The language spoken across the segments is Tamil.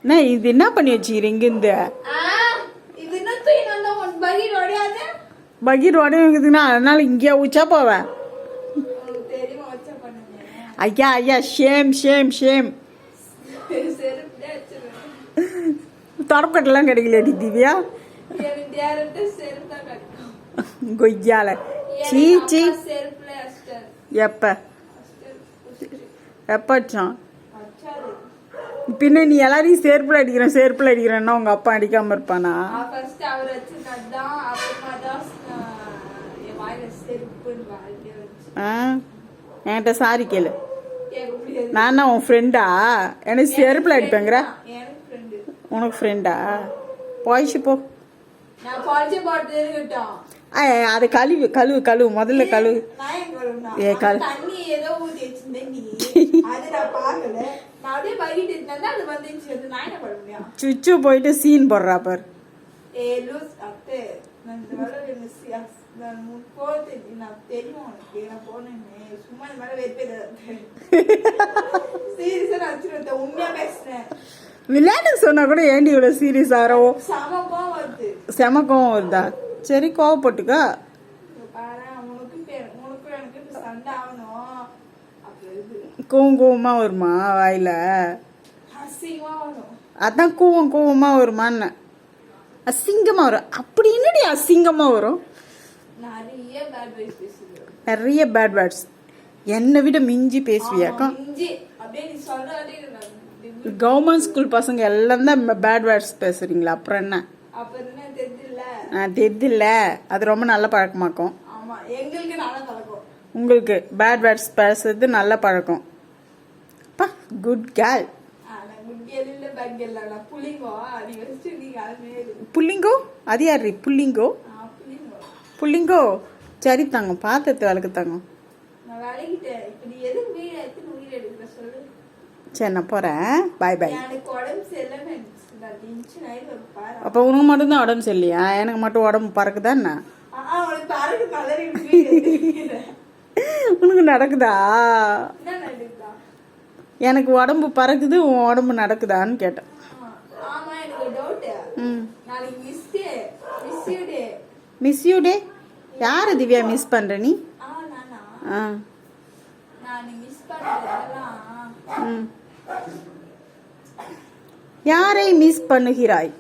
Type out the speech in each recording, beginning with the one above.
என்ன இது என்ன பண்ணி வச்சுக்கிறீங்க இந்த பகீர் உடையுதுன்னா அதனால இங்கேயா உச்சா போவேன். ஐயா ஐயா ஷேம் ஷேம் ஷேம். தொடக்கட்டெல்லாம் கிடைக்கலடி திவ்யா கொய்யால சீச்சி. எப்ப எப்பச்சான் பின்ன நீ எல்லாரையும் செருப்புல அடிக்கிறேன்னா உங்க அப்பா அடிக்காம இருப்பானா? என்கிட்ட சாரி கேளு. நான் தான் உன் ஃப்ரெண்டா? எனக்கு செருப்புல அடிப்பேங்கிற. உனக்கு ஃப்ரெண்டா? போயிச்சு போ. அது கழுவு கழுவு கழுவு முதல்ல கழுவு. ஏ கழு சுச்சு போயிட்டு சீன் போடுறா பார். விளையாட்டு சொன்னா கூட ஏண்டி இவ்வளவு சீரியஸ் ஆகிறவோ? செம கோவம் வருதா? சரி கோவப்பட்டுக்கா. கோவமா வருமா வாயில? அதான் கோவமா வருமான்னு. அசிங்கமா வரும். அப்படி என்னடி அசிங்கமா வரும்? நிறைய பேட் வேர்ட்ஸ். என்னை விட மிஞ்சி பேசுவியாக்கும். கவர்மெண்ட் ஸ்கூல் பசங்க எல்லாம் தான் பேட் வேர்ட்ஸ் பேசுறீங்களா? அப்புறம் என்ன தெரியல. அது ரொம்ப நல்ல பழக்கமாக்கும். உங்களுக்கு பேட் வேர்ட்ஸ் பேசுறது நல்ல பழக்கம். Good girl. புள்ளிங்கோ அது யாரு? புள்ளிங்கோ புள்ளிங்கோ. சரி தாங்க பாத்திரத்தை வளர்க்க தாங்க. சரி நான் போறேன். பாய் பாய். அப்ப உனக்கு மட்டும்தான் உடம்பு சரியில்லையா? எனக்கு மட்டும் உடம்பு பறக்குதா என்ன? உனக்கு நடக்குதா? எனக்கு உடம்பு பறக்குது, உன் உடம்பு நடக்குதான்னு கேட்டேன். மிஸ் யூ டே. யாரு திவ்யா மிஸ் பண்ற நீ? யாரை மிஸ் பண்ணுகிறாய்?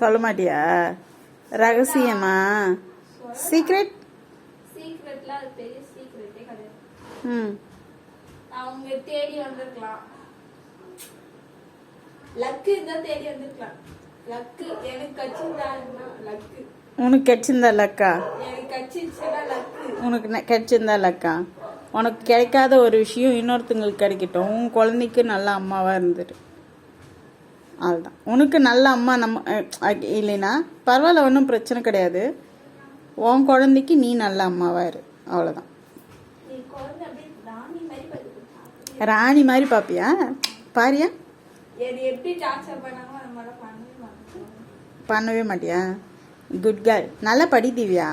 சொல்ல மாட்டியா? ரகசியமா? சீக்ரெட்? அவங்க தேடி வந்திருக்கலாம். லக்கு தான் தேடி வந்திருக்கலாம். லக்கு எனக்கு கச்சிந்தா லக்கு. உனக்கு கிடைச்சிருந்தா லக்கா? எனக்கு கச்சிச்சா லக்கு. உனக்கு கிடைச்சிருந்தா லக்கா? உனக்கு கிடைக்காத ஒரு விஷயம் இன்னொருத்தங்களுக்கு கிடைக்கட்டும். உன் குழந்தைக்கு நல்ல அம்மாவா இருந்துரு. அதுதான் உனக்கு நல்ல அம்மா. நம்ம இல்லைன்னா பரவாயில்ல, ஒன்றும் பிரச்சனை கிடையாது. உன் குழந்தைக்கு நீ நல்ல அம்மாவா இரு. அவ்வளோதான். ராணி மாதிரி பாப்பியா? பாரியா? பண்ணவே மாட்டியா? Good girl. நல்லா படி திவ்யா.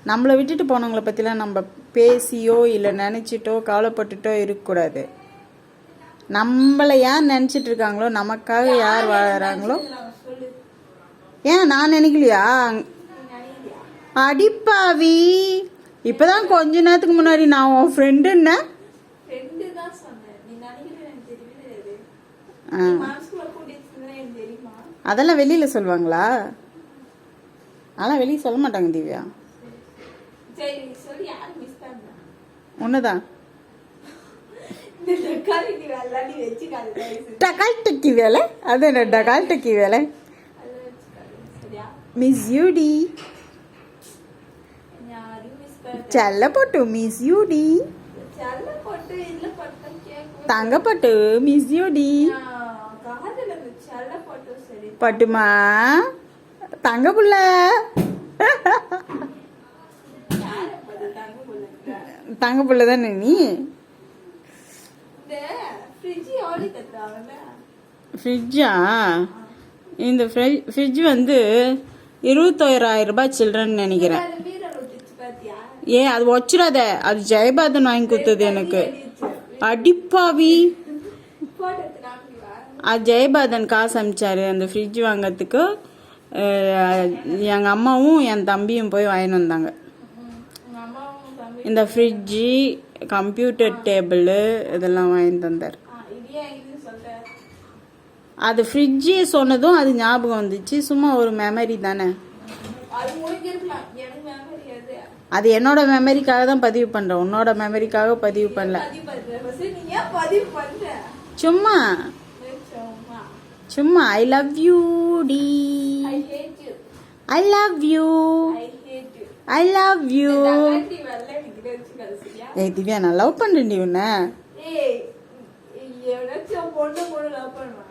நம்மளை விட்டுட்டு போனவங்களை பற்றிலாம் நம்ம பேசியோ இல்லை நினச்சிட்டோ கவலைப்பட்டுட்டோ இருக்கக்கூடாது. நம்மளை யார் நினச்சிட்டு இருக்காங்களோ, நமக்காக யார் வாழறாங்களோ. ஏன் நான் நினைக்கலையா? அடிப்பாவி. இப்பதான் கொஞ்ச நேரத்துக்கு முன்னாடி நான் உன் ஃப்ரெண்டுன்னு. அதெல்லாம் வெளியில சொல்லுவாங்களா? அதெல்லாம் வெளியே சொல்ல மாட்டாங்க திவ்யா. ஒண்ணுதான். டகால் டக்கி வேலை. அது என்ன டகால் டக்கி வேலை? மிஸ் யூடி. செல்லப்பட்டு மிஸ் யூடி. தங்கப்பட்டு மிஸ் யூடி. பட்டுமா தங்க புள்ள. தங்க புள்ள தானே நீ? ஃப்ரிட்ஜா? இந்த ஃப்ரிட்ஜ் வந்து 21,000 ரூபாய் சில்ட்ரன் நினைக்கிறேன். ஏன் அது வச்சிடாத. அது ஜெயபாதன் வாங்கி கொடுத்தது எனக்கு. அடிப்பாவி. போட்டோ எடுத்து காமிக்கவா? ஜெயபாதன் காசு அனுப்பிச்சாரு அந்த ஃப்ரிட்ஜ் வாங்கிறதுக்கு. எங்கள் அம்மாவும் என் தம்பியும் போய் வாங்கிட்டு வந்தாங்க. உங்க அம்மாவும் தம்பி இந்த ஃப்ரிட்ஜு, கம்ப்யூட்டர் டேபிள் இதெல்லாம் வாங்கிட்டு வந்தார். இது ஏன் இது சொல்ற? அது ஃப்ரிட்ஜு சொன்னதும் அது ஞாபகம் வந்துச்சு. சும்மா ஒரு மெமரி தானே. அது முடிஞ்சிருக்கலாம். எனக்கு மெமரி அது. அது என்னோட மெமரிக்காக தான் பதிவு பண்ணுறேன், உன்னோட மெமரிக்காக பதிவு பண்ணல. பதிவு பண்ற. ஃபர்ஸ்ட் நீ ஏன் பதிவு பண்ற? சும்மா சும்மா. சும்மா ஐ லவ் யூ டி, I hate you. I love you, I hate you. I love you. தகாட்டி வரல எனக்கு தெரிஞ்சு கடைசியா. ஏய் திவ்யா, நான் லவ் பண்ணுறேன்டி உன்னை. ஏய் எவனாச்சும் பொண்ணு லவ் பண்ணுவா?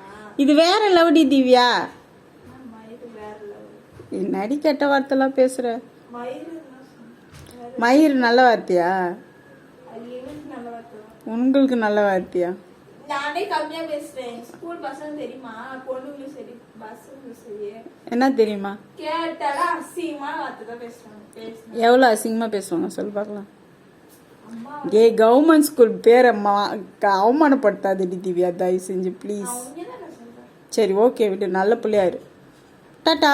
இது வேற லவ் டி திவ்யா. மயிறு வேற லவ். என்னடி கெட்ட வார்த்தைலாம் பேசுற? மயிறு மயிர் நல்ல வார்த்தையா? அது எனக்கு நல்ல வார்த்தை. உங்களுக்கு நல்ல வார்த்தையா? நானே கம்மியா பேசுறேன். ஸ்கூல் பசங்க தெரியுமா? பொண்ணுங்களும் சரி பசங்களும் சரி என்ன தெரியுமா? கேட்டாலும் அசிங்கமான வார்த்தை தான் பேசுறேன். எவ்வளோ அசிங்கமாக பேசுவாங்க சொல்லு பார்க்கலாம். அம்மா கவர்மெண்ட் ஸ்கூல் பேரை அவமானப்படுத்தாதடி திவ்யா, தயவு செஞ்சு ப்ளீஸ். நான் உண்மையா தான் சொல்றேன். சரி ஓகே விட்டு, நல்ல பிள்ளையாரு. டாடா.